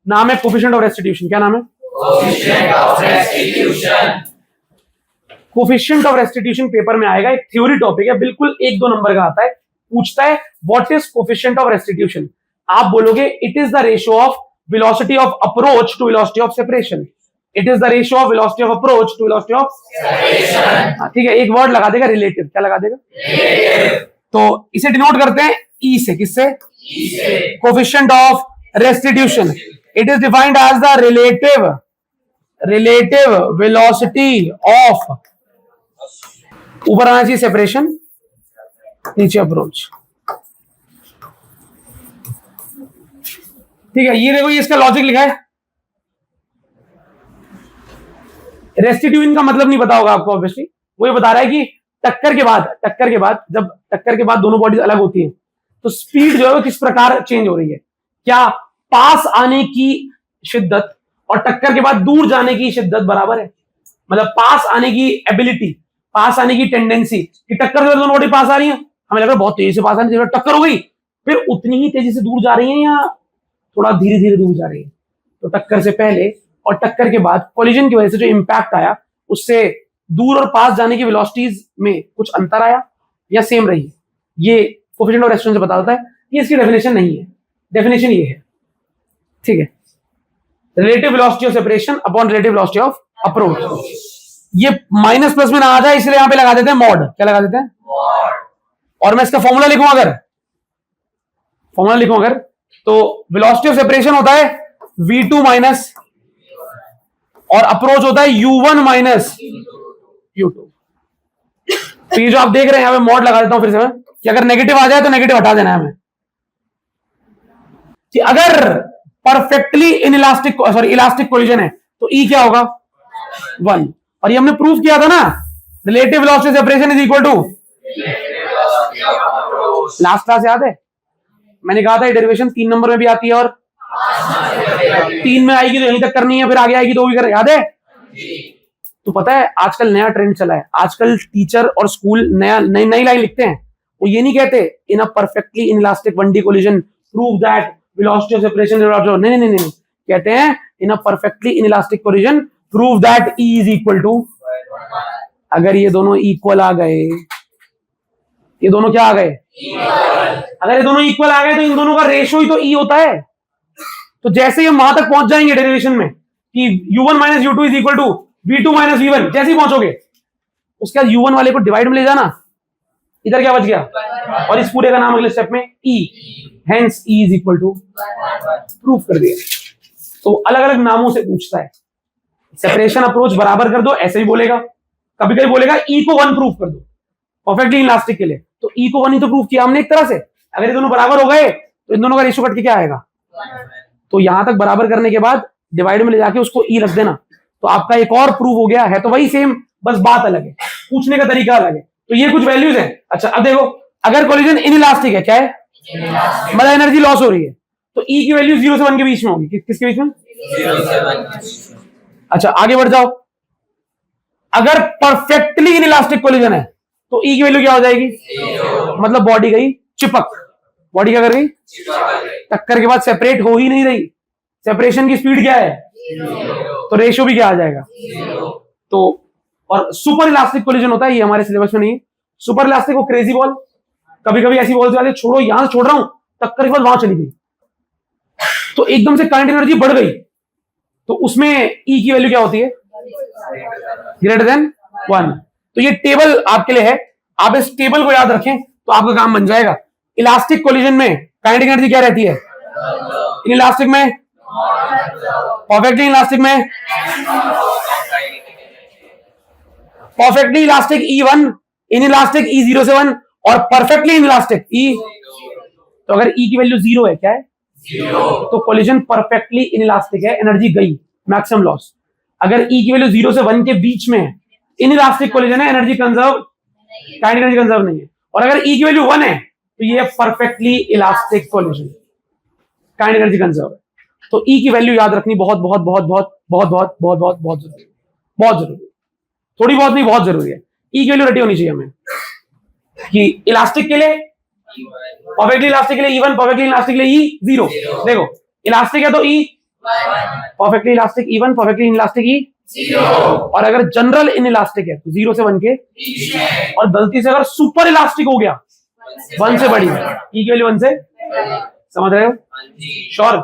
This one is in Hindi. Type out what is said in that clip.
नाम है कोफिशिएंट ऑफ रेस्टिट्यूशन। क्या नाम है? Coefficient of restitution. Coefficient of restitution paper में आएगा, एक थ्योरी टॉपिक है, बिल्कुल 1-2 नंबर का आता है। पूछता है what is coefficient of restitution. आप बोलोगे it is the ratio of velocity of approach to velocity of separation. It is the ratio of velocity of approach to velocity of separation. ठीक है, एक वर्ड लगा देगा रिलेटिव। क्या लगा देगा? रिलेटिव। तो इसे डिनोट करते हैं ई से। किससे? ई से। Coefficient of restitution, it is defined as the relative velocity of, ऊपर आना चाहिए सेपरेशन, नीचे अप्रोच। ठीक है, ये देखो, ये इसका लॉजिक लिखा है। रेस्टिट्यूशन का मतलब नहीं पता होगा आपको ऑब्वियसली। वो ये बता रहा है कि टक्कर के बाद जब टक्कर के बाद दोनों बॉडीज अलग होती हैं तो स्पीड जो है वो किस प्रकार चेंज हो रही है। क्या पास आने की शिद्दत और टक्कर के बाद दूर जाने की शिद्दत बराबर है? मतलब पास आने की एबिलिटी, पास आने की टेंडेंसी, कि टक्कर से दोनों बॉडी पास आ रही है, हमें लग रहा है बहुत तेजी से पास आने, टक्कर हो गई, फिर उतनी ही तेजी से दूर जा रही है या थोड़ा धीरे धीरे दूर जा रही है? तो टक्कर से पहले और टक्कर के बाद कोलिजन की वजह से जो इंपैक्ट आया, उससे दूर और पास जाने की वेलोसिटीज में कुछ अंतर आया या सेम रही? ये कोफिशिएंट ऑफ रेस्टिट्यूशन से पता होता है। ये इसकी डेफिनेशन नहीं है, डेफिनेशन ये है। ठीक है, relative velocity of separation upon relative velocity of approach. ये माइनस प्लस में ना आ जाए इसलिए यहां पे लगा देते हैं मॉड। क्या लगा देते हैं? और मैं इसका फॉर्मूला लिखूं अगर तो वेलोसिटी ऑफ सेपरेशन होता है v2 माइनस, और अप्रोच होता है u1 माइनस u2। तो ये जो आप देख रहे हैं यहां पे मॉड लगा देता हूं फिर से मैं, कि अगर नेगेटिव आ जाए तो नेगेटिव हटा देना है हमें। कि अगर परफेक्टली इलास्टिक कोलिजन है तो E क्या होगा? 1। और ये हमने प्रूव किया था ना, relative velocity separation is equal to, last class याद है? मैंने कहा था डेरिवेशन 3 नंबर में भी आती है और 3 में आएगी तो यहीं तक करनी है, फिर आगे आएगी तो भी कर, याद है? तो पता है आजकल नया ट्रेंड चला है, आजकल टीचर और स्कूल नई लाइन लिखते हैं। वो ये नहीं कहते in a perfectly inelastic 1D collision prove that velocity of separation, नहीं, कहते हैं in a perfectly inelastic collision prove that E is equal to. अगर ये दोनों इक्वल आ गए, ये दोनों क्या आ गए? अगर ये दोनों इक्वल आ गए तो इन दोनों का रेशियो ही तो E होता है। तो जैसे ही हम वहां तक पहुंच जाएंगे डेरिवेशन में कि u1 minus u2 is equal to v2 minus v1, जैसे ही पहुंचोगे उसके बाद u1 वाले को डिवाइड में ले जाना, इधर क्या बच गया? और इस पूरे का नाम अगले स्टेप में E, hence E is equal to, proof कर दिया। तो अलग अलग नामों से पूछता है। सेपरेशन अप्रोच बराबर कर दो, ऐसे ही बोलेगा। कभी कभी बोलेगा E को 1 प्रूफ कर दो परफेक्टली इलास्टिक के लिए, तो E को 1 ही तो प्रूफ किया हमने एक तरह से। अगर ये दोनों बराबर हो गए तो इन दोनों का रेशियो कट के क्या आएगा? तो यहां तक बराबर करने के बाद डिवाइड में ले जाके उसको E रख देना, तो आपका एक और प्रूफ हो गया है। तो वही सेम, बस बात अलग है, पूछने का तरीका अलग है। तो ये कुछ वैल्यूज है। अच्छा अब देखो, अगर कोलिजन इनइलास्टिक है, क्या है? मतलब एनर्जी लॉस हो रही है, तो E की वैल्यू 0 से 1 के बीच में होगी। किसके बीच में? 0 से 1। अच्छा आगे बढ़ जाओ, अगर परफेक्टली इनइलास्टिक कोलिजन है तो E की वैल्यू क्या हो जाएगी? 0। मतलब बॉडी गई चिपक। बॉडी क्या कर गई? टक्कर के बाद सेपरेट हो ही नहीं रही। सेपरेशन की स्पीड क्या है? 0। तो रेशियो भी क्या आ जाएगा? 0। तो और सुपर इलास्टिक कोलिजन होता है, ये हमारे सिलेबस में नहीं है। सुपर इलास्टिक को क्रेजी बॉल, कभी कभी ऐसी बॉल से छोड़ो, यहां से छोड़ रहा हूं, टक्कर के बाद वहां चली गई, तो एकदम से करंट एनर्जी बढ़ गई, तो उसमें E की वैल्यू क्या होती है? Greater than 1। तो ये टेबल आपके लिए है, आप इस टेबल को याद रखें तो आपका काम बन जाएगा। इलास्टिक कोलिजन में काइनेटिक एनर्जी क्या रहती है? इलास्टिक में, परफेक्टली इलास्टिक में, perfectly elastic E1, inelastic E 0 से 1, और परफेक्टली इनइलास्टिक E। तो अगर E की वैल्यू 0 है, क्या है? 0। तो कोलिजन परफेक्टली इनइलास्टिक है, एनर्जी गई, मैक्सिमम लॉस। अगर E की वैल्यू 0 से 1 के बीच में है, इनइलास्टिक कोलिजन है, energy conserve, kinetic energy conserve नहीं है। और अगर E की वैल्यू 1 है तो ये perfectly elastic collision, kinetic energy conserve है। तो E की वैल्यू याद रखनी बहुत बहुत बहुत बहुत बहुत बहुत बहुत बहुत बहुत जरूरी है, बहुत जरूरी है। थोड़ी बहुत नहीं, बहुत जरूरी है। E की वैल्यू रटी होनी चाहिए हमें कि इलास्टिक के लिए परफेक्टली इलास्टिक के लिए E1, परफेक्टली इलास्टिक के लिए E0। देखो इलास्टिक है तो E, perfectly elastic E1, perfectly elastic E0। और अगर जनरल इन इलास्टिक है तो 0 से 1 के, और गलती से अगर सुपर इलास्टिक हो गया 1 से बड़ी, E के वैल्यू 1 से, समझ रहे हो? श्योर?